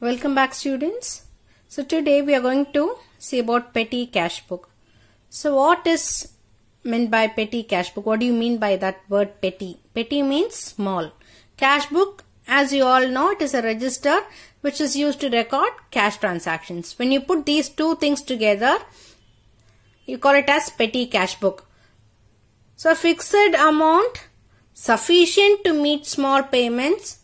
Welcome back, students. So today we are going to see about petty cash book. So what is meant by petty cash book? What do you mean by that word petty? Petty means small. Cash book, as you all know, it is a register which is used to record cash transactions. When you put these two things together, you call it as petty cash book. So a fixed amount sufficient to meet small payments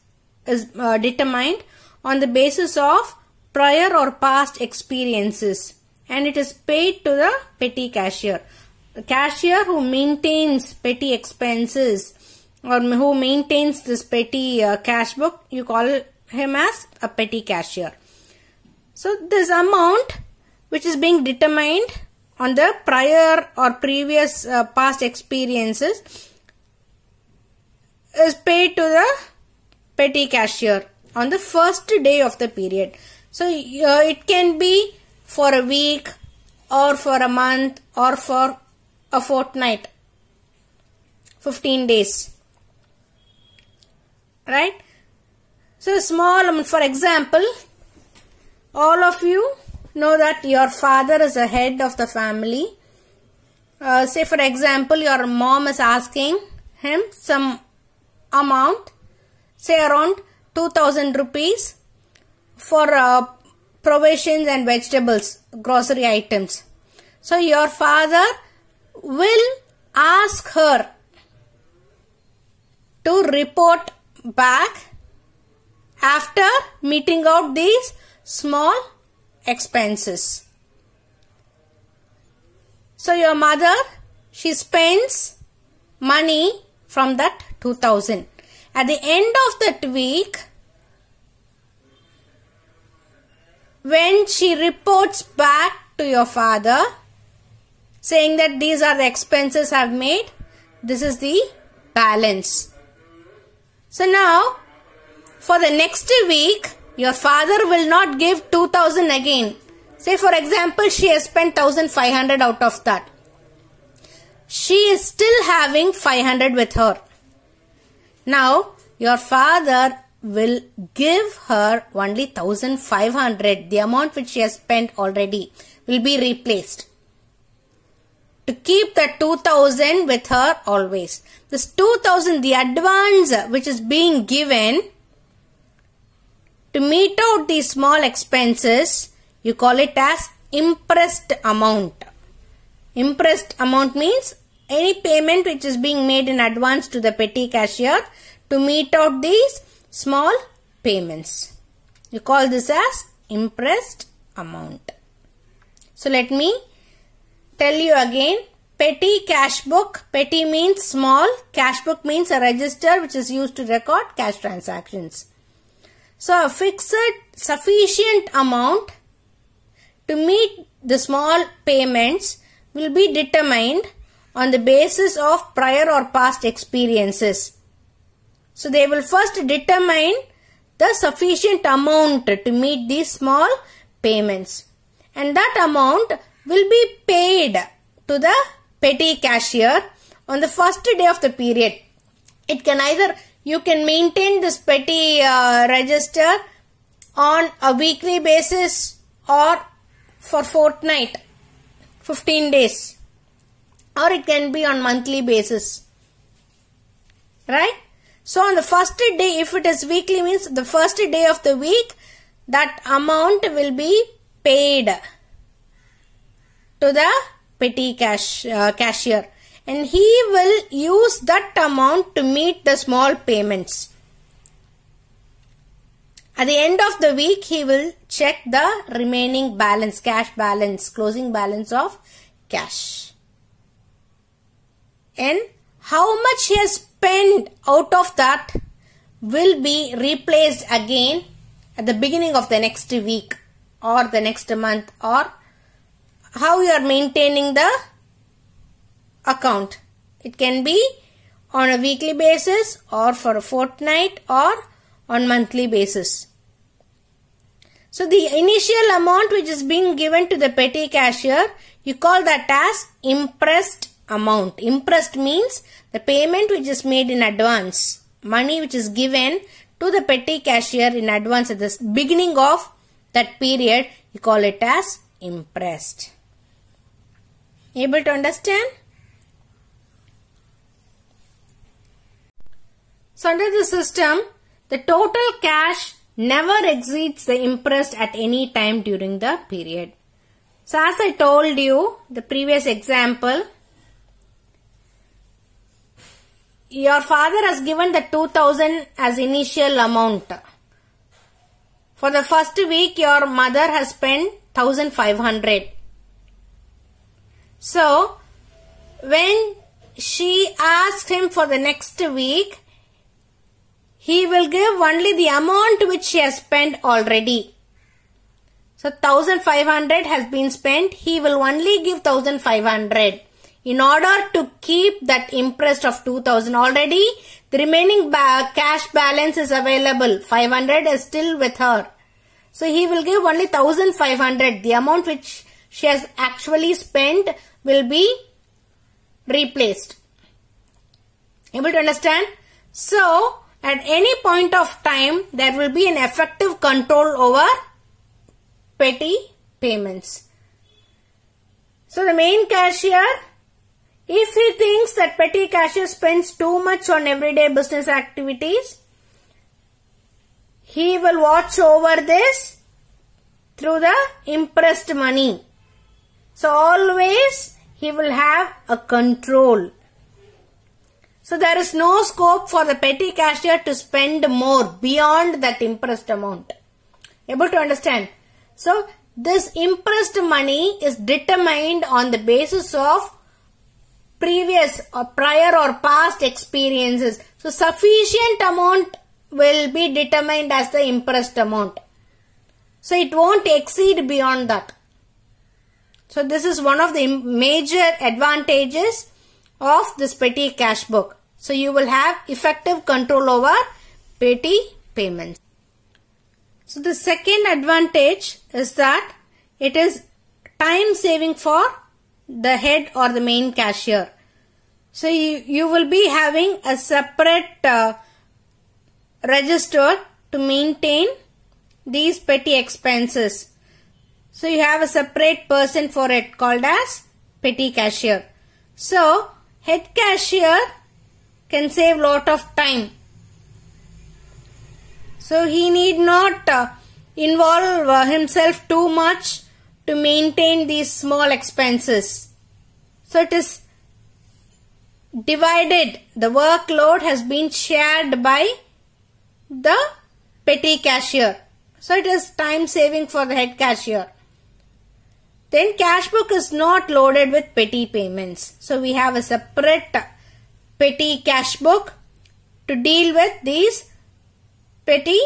is determined on the basis of prior or past experiences, and it is paid to the petty cashier. The cashier who maintains petty expenses or who maintains this petty cash book, you call him as a petty cashier. So this amount which is being determined on the prior or previous past experiences is paid to the petty cashier on the first day of the period. So it can be for a week or for a month or for a fortnight, 15 days, right? So small, for example, all of you know that your father is the head of the family. Say for example, your mom is asking him some amount, say around 2000 rupees for provisions and vegetables, grocery items. So your father will ask her to report back after meeting out these small expenses. So your mother, she spends money from that 2000. At the end of that week, when she reports back to your father saying that these are the expenses I've made, this is the balance. So now, for the next week, your father will not give 2000 again. Say for example, she has spent 1500 out of that. She is still having 500 with her. Now, your father will give her only 1500. The amount which she has spent already will be replaced. To keep the 2000 with her always. This 2000, the advance which is being given to meet out these small expenses, you call it as impressed amount. Impressed amount means any payment which is being made in advance to the petty cashier to meet out these small payments. You call this as impressed amount. So let me tell you again. Petty cash book. Petty means small. Cash book means a register which is used to record cash transactions. So a fixed sufficient amount to meet the small payments will be determined on the basis of prior or past experiences. So they will first determine the sufficient amount to meet these small payments. And that amount will be paid to the petty cashier on the first day of the period. It can either, you can maintain this petty register on a weekly basis or for fortnight, 15 days. Or it can be on monthly basis. Right? So on the first day, if it is weekly, means the first day of the week, that amount will be paid to the petty cashier. And he will use that amount to meet the small payments. At the end of the week, he will check the remaining balance, cash balance, closing balance of cash. And how much he has spent out of that will be replaced again at the beginning of the next week or the next month, or how you are maintaining the account. It can be on a weekly basis or for a fortnight or on monthly basis. So the initial amount which is being given to the petty cashier, you call that as impressed amount. Impressed means the payment which is made in advance, money which is given to the petty cashier in advance at the beginning of that period, you call it as imprest. Able to understand? So under the system, the total cash never exceeds the imprest at any time during the period. So as I told you, the previous example, your father has given the 2000 as initial amount. For the first week, your mother has spent 1500. So when she asks him for the next week, he will give only the amount which she has spent already. So 1500 has been spent. He will only give 1500 in order to keep that imprest of 2000. Already the remaining cash balance is available. 500 is still with her. So he will give only 1500. The amount which she has actually spent will be replaced. Able to understand? So at any point of time, there will be an effective control over petty payments. So the main cashier, if he thinks that petty cashier spends too much on everyday business activities, he will watch over this through the imprest money. So always he will have a control. So there is no scope for the petty cashier to spend more beyond that imprest amount. Able to understand? So this imprest money is determined on the basis of previous or prior or past experiences. So sufficient amount will be determined as the imprest amount. So it won't exceed beyond that. So this is one of the major advantages of this petty cash book. So you will have effective control over petty payments. So the second advantage is that it is time saving for the head or the main cashier. So you will be having a separate register to maintain these petty expenses. So you have a separate person for it called as petty cashier. So head cashier can save lot of time. So he need not involve himself too much to maintain these small expenses. So it is divided. The workload has been shared by the petty cashier. So it is time saving for the head cashier. Then cash book is not loaded with petty payments. So we have a separate petty cash book to deal with these petty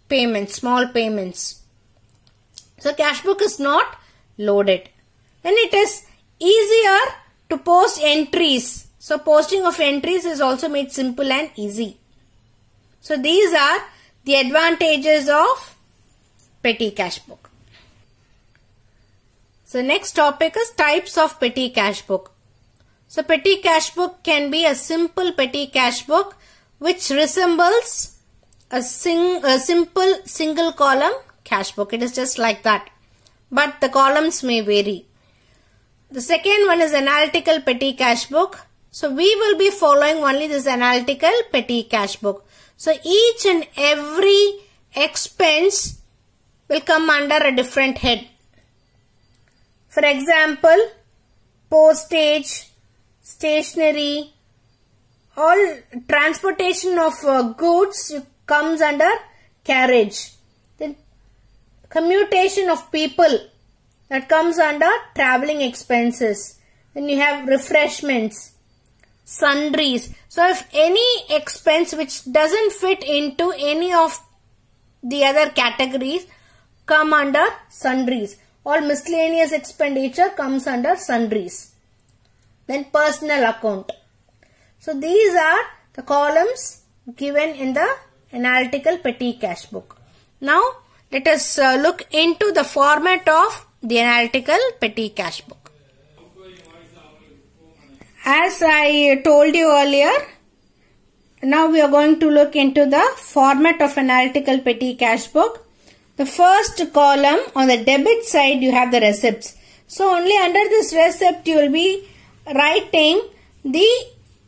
payments, small payments. So cash book is not loaded. And it is easier to post entries. So posting of entries is also made simple and easy. So these are the advantages of petty cash book. So next topic is types of petty cash book. So petty cash book can be a simple petty cash book which resembles a simple single column cash book. It is just like that. But the columns may vary. The second one is analytical petty cash book. So we will be following only this analytical petty cash book. So each and every expense will come under a different head. For example, postage, stationery, all transportation of goods comes under carriage. Then commutation of people, that comes under travelling expenses. Then you have refreshments, sundries. So if any expense which doesn't fit into any of the other categories come under sundries. All miscellaneous expenditure comes under sundries. Then personal account. So these are the columns given in the analytical petty cash book. Now let us look into the format of the analytical petty cash book. As I told you earlier, now we are going to look into the format of analytical petty cash book. The first column on the debit side you have the receipts. So only under this receipt you will be writing the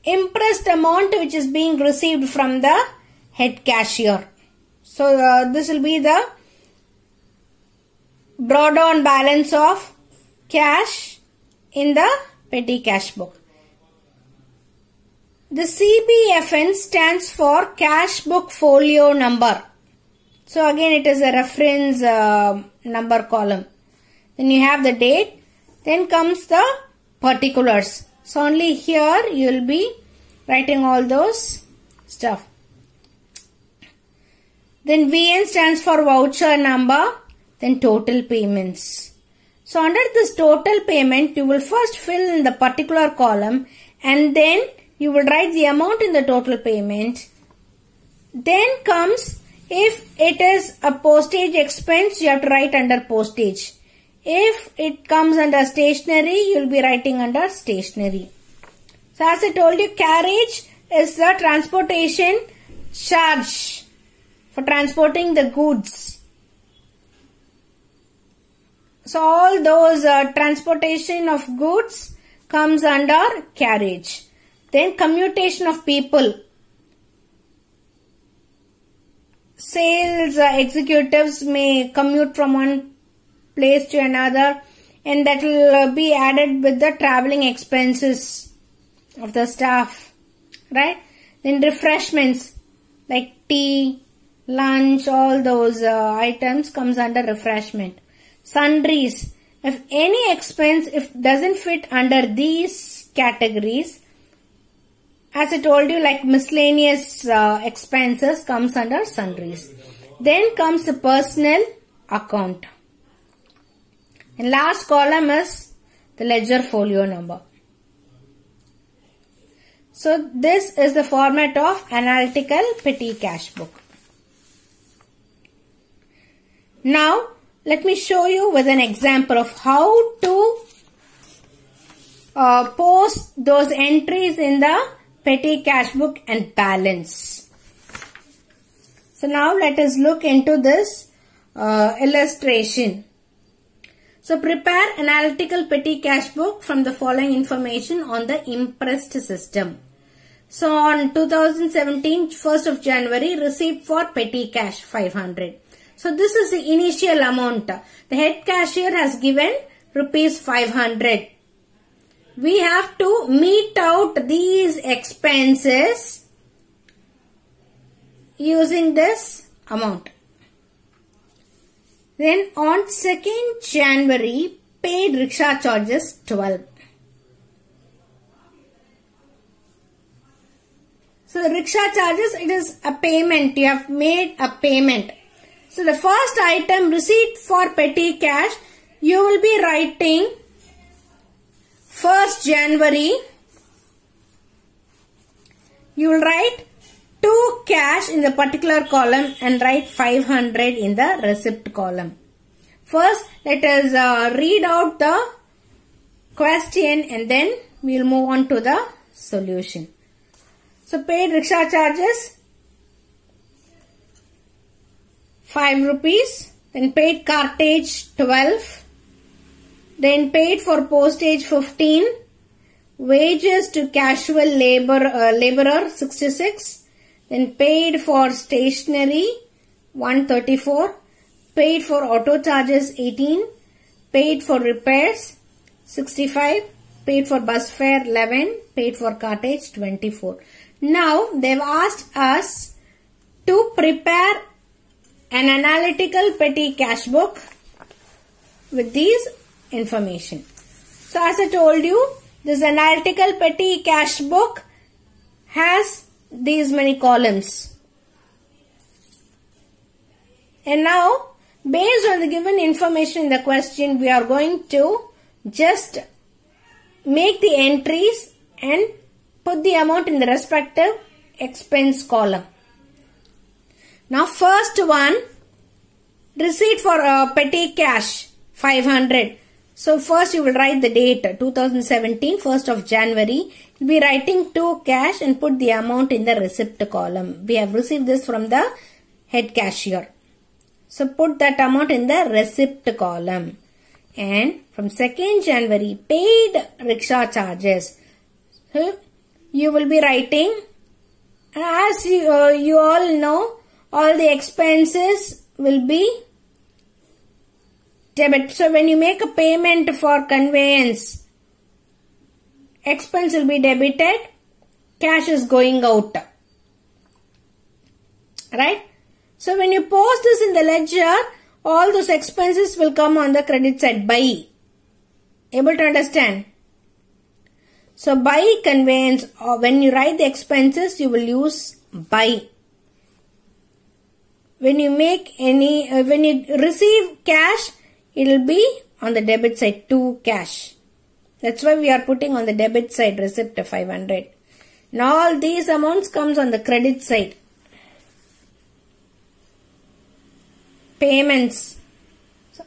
impressed amount which is being received from the head cashier. So this will be the drawdown balance of cash in the petty cash book. The CBFN stands for cash book folio number. So again it is a reference number column. Then you have the date. Then comes the particulars. So only here you will be writing all those stuff. Then VN stands for voucher number. Then total payments. So under this total payment you will first fill in the particular column and then you will write the amount in the total payment. Then comes, if it is a postage expense, you have to write under postage. If it comes under stationery, you will be writing under stationery. So as I told you, carriage is the transportation charge for transporting the goods. So all those transportation of goods comes under carriage. Then commutation of people. Sales executives may commute from one place to another and that will be added with the traveling expenses of the staff. Right? Then refreshments like tea, lunch, all those items comes under refreshment. Sundries. If any expense doesn't fit under these categories, as I told you, like miscellaneous expenses comes under sundries. Then comes the personal account. And last column is the ledger folio number. So this is the format of analytical petty cash book. Now let me show you with an example of how to post those entries in the petty cash book and balance. So now let us look into this illustration. So prepare analytical petty cash book from the following information on the impressed system. So on 2017, 1st of January, receipt for petty cash 500. So this is the initial amount. The head cashier has given rupees 500. We have to meet out these expenses using this amount. Then on 2nd January, paid rickshaw charges 12. So the rickshaw charges, it is a payment. You have made a payment. So the first item, receipt for petty cash, you will be writing 1st January, you will write to cash in the particular column and write 500 in the receipt column. First, let us read out the question and then we will move on to the solution. So, paid rickshaw charges 5 rupees, then paid cartage 12. Then paid for postage 15, wages to casual laborer 66, then paid for stationery 134, paid for auto charges 18, paid for repairs 65, paid for bus fare 11, paid for cartage 24. Now they have asked us to prepare an analytical petty cash book with these information. So as I told you, this analytical petty cash book has these many columns. And now, based on the given information in the question, we are going to just make the entries and put the amount in the respective expense column. Now first one, receipt for petty cash 500. So first you will write the date 2017 1st of January. You'll be writing to cash and put the amount in the receipt column. We have received this from the head cashier. So put that amount in the receipt column. And from 2nd January paid rickshaw charges. So you will be writing, as you all know, all the expenses will be debit. So when you make a payment for conveyance, expense will be debited, cash is going out. Right? So when you post this in the ledger, all those expenses will come on the credit side by. Able to understand? So by conveyance, or when you write the expenses, you will use by. When you make any, when you receive cash, it will be on the debit side to cash. That's why we are putting on the debit side receipt 500. Now all these amounts comes on the credit side. Payments. So,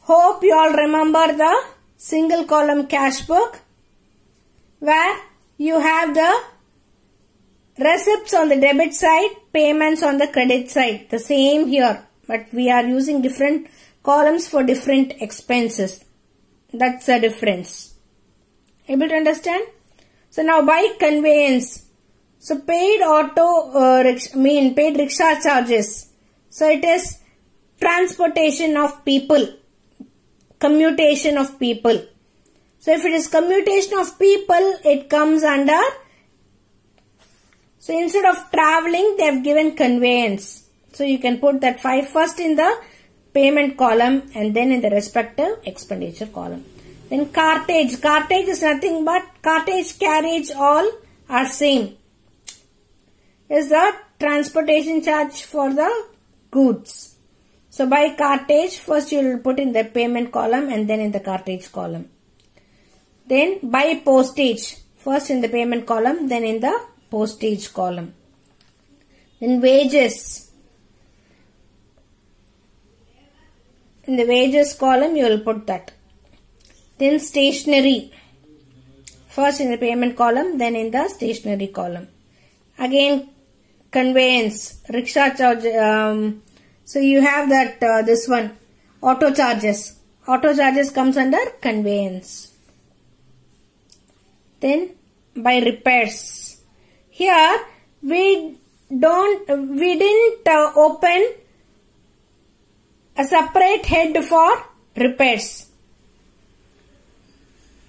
hope you all remember the single column cash book where you have the receipts on the debit side, payments on the credit side. The same here, but we are using different columns for different expenses. That's the difference. Able to understand? So now by conveyance. So paid paid rickshaw charges. So it is transportation of people, commutation of people. So if it is commutation of people, it comes under. So instead of traveling, they have given conveyance. So you can put that 5 first in the payment column and then in the respective expenditure column. Then cartage. Cartage is nothing but cartage, carriage, all are same. Is the transportation charge for the goods. So by cartage, first you will put in the payment column and then in the cartage column. Then by postage, first in the payment column, then in the postage column. Then wages. In the wages column, you will put that. Then stationery. First in the payment column, then in the stationery column. Again, conveyance, rickshaw charge. So you have that this one, auto charges. Auto charges comes under conveyance. Then by repairs. Here we didn't open a separate head for repairs.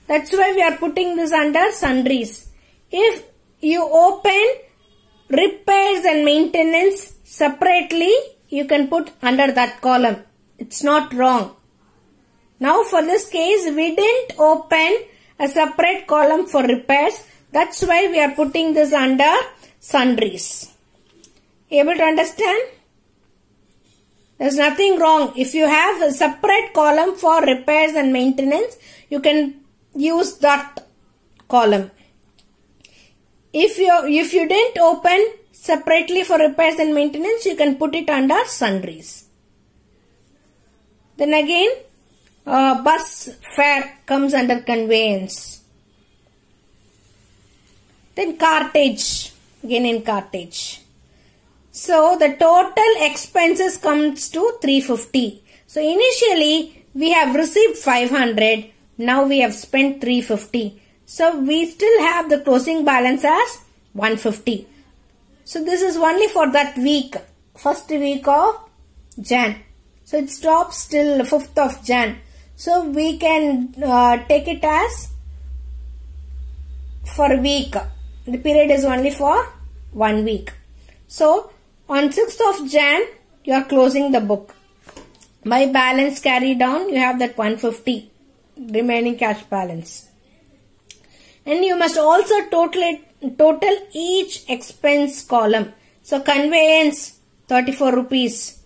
That's why we are putting this under sundries. If you open repairs and maintenance separately, you can put under that column. It's not wrong. Now for this case, we didn't open a separate column for repairs. That's why we are putting this under sundries. Able to understand? There's nothing wrong. If you have a separate column for repairs and maintenance, you can use that column. If you didn't open separately for repairs and maintenance, you can put it under sundries. Then again, bus fare comes under conveyance. Then cartage, again in cartage. So the total expenses comes to 350. So initially we have received 500. Now we have spent 350. So we still have the closing balance as 150. So this is only for that week, first week of Jan. So it stops till 5th of Jan. So we can take it as for a week. The period is only for 1 week. So on 6th of Jan, you are closing the book. By balance carry down, you have that 150 remaining cash balance. And you must also total each expense column. So conveyance 34 rupees.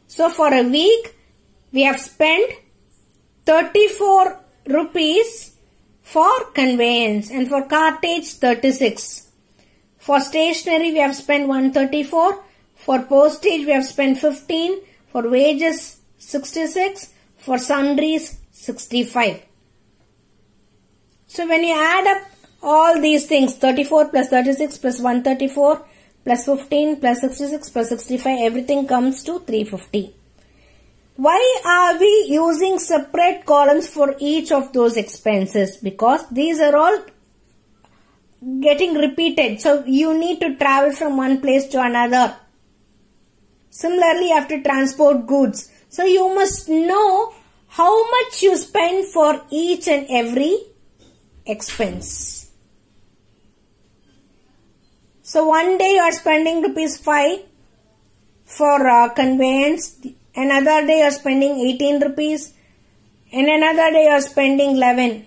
So for a week, we have spent 34 rupees for conveyance, and for cartage 36. For stationery we have spent 134. For postage we have spent 15. For wages 66. For sundries 65. So when you add up all these things, 34 plus 36 plus 134 plus 15 plus 66 plus 65, everything comes to 350. Why are we using separate columns for each of those expenses? Because these are all getting repeated. So you need to travel from one place to another. Similarly, you have to transport goods. So you must know how much you spend for each and every expense. So one day you are spending ₹5 for conveyance. Another day you are spending 18 rupees. And another day you are spending 11.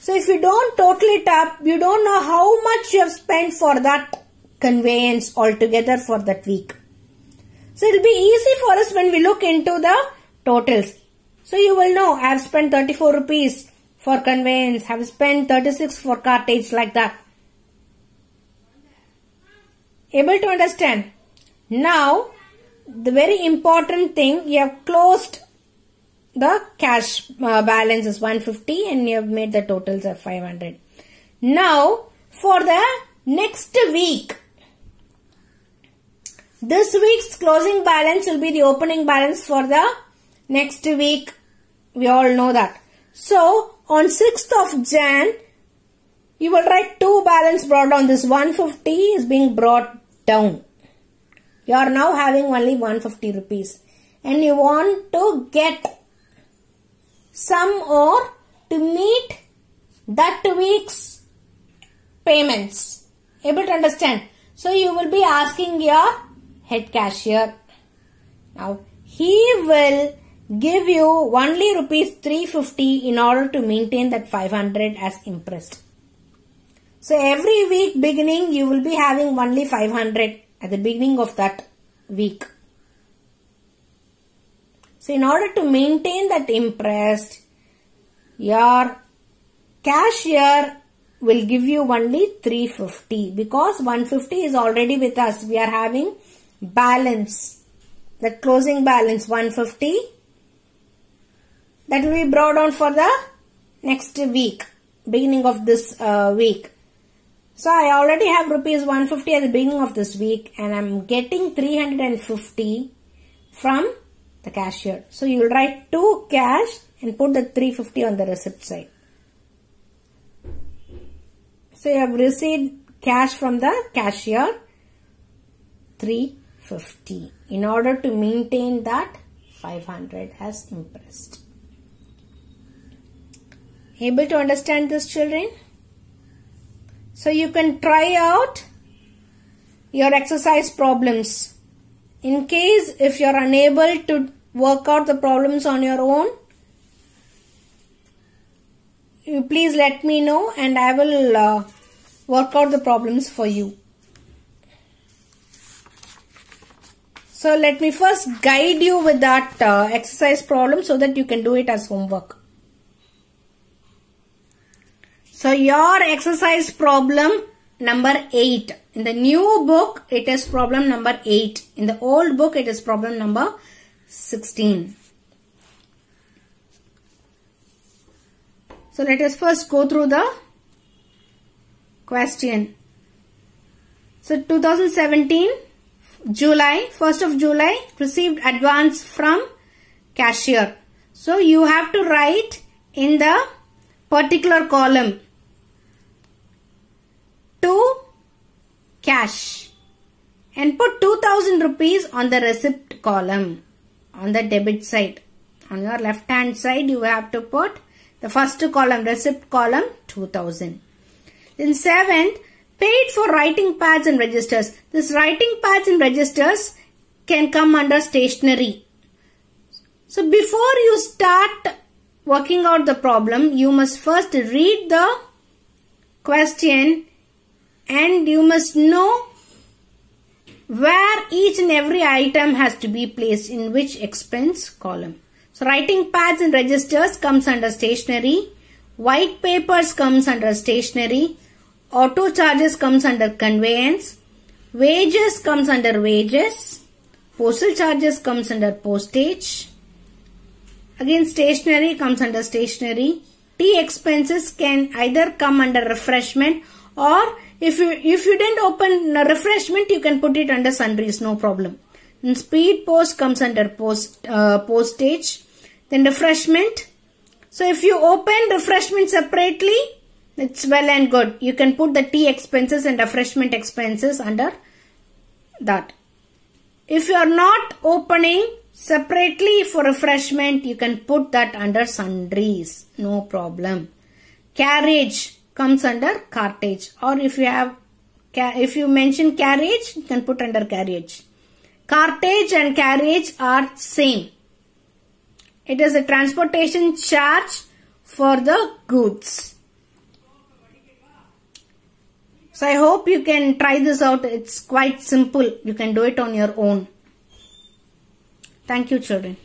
So if you don't total it up, you don't know how much you have spent for that conveyance altogether for that week. So it will be easy for us when we look into the totals. So you will know, I have spent 34 rupees for conveyance, I have spent 36 for cartage, like that. Able to understand? Now, the very important thing, you have closed the cash balance is 150 and you have made the totals of 500. Now, for the next week, this week's closing balance will be the opening balance for the next week. We all know that. So, on 6th of Jan, you will write 2 balance brought down. This 150 is being brought down. You are now having only 150 rupees. And you want to get some more to meet that week's payments. Able to understand? So, you will be asking your head cashier. Now, he will give you only ₹350 in order to maintain that 500 as impressed. So, every week beginning, you will be having only 500 at the beginning of that week. So, in order to maintain that impressed, your cashier will give you only 350 because 150 is already with us. We are having balance, the closing balance 150, that will be brought down for the next week, beginning of this week. So I already have ₹150 at the beginning of this week and I am getting 350 from the cashier. So you will write to cash and put the 350 on the receipt side. So you have received cash from the cashier 350 in order to maintain that 500 as impressed. Able to understand this, children? So you can try out your exercise problems. In case if you are unable to work out the problems on your own, you please let me know and I will work out the problems for you. So let me first guide you with that exercise problem so that you can do it as homework. So your exercise problem number 8. In the new book, it is problem number 8. In the old book, it is problem number 16. So let us first go through the question. So 2017, July, 1st of July, received advance from cashier. So you have to write in the particular column to cash and put 2000 rupees on the receipt column on the debit side. On your left hand side, you have to put the first column, receipt column, 2000. Then 7th, paid for writing pads and registers. This writing pads and registers can come under stationery. So before you start working out the problem, you must first read the question and you must know where each and every item has to be placed in which expense column. So writing pads and registers comes under stationery, white papers comes under stationery, auto charges comes under conveyance, wages comes under wages, postal charges comes under postage, Again, stationery comes under stationery. Tea expenses can either come under refreshment, or if you didn't open refreshment, you can put it under sundries, no problem. And speed post comes under postage. Then refreshment. So if you open refreshment separately, it's well and good. You can put the tea expenses and refreshment expenses under that. If you are not opening separately for refreshment, you can put that under sundries, no problem. Carriage comes under cartage, or if you mention carriage, you can put under carriage. Cartage and carriage are same. It is a transportation charge for the goods. So I hope you can try this out. It's quite simple. You can do it on your own. Thank you, children.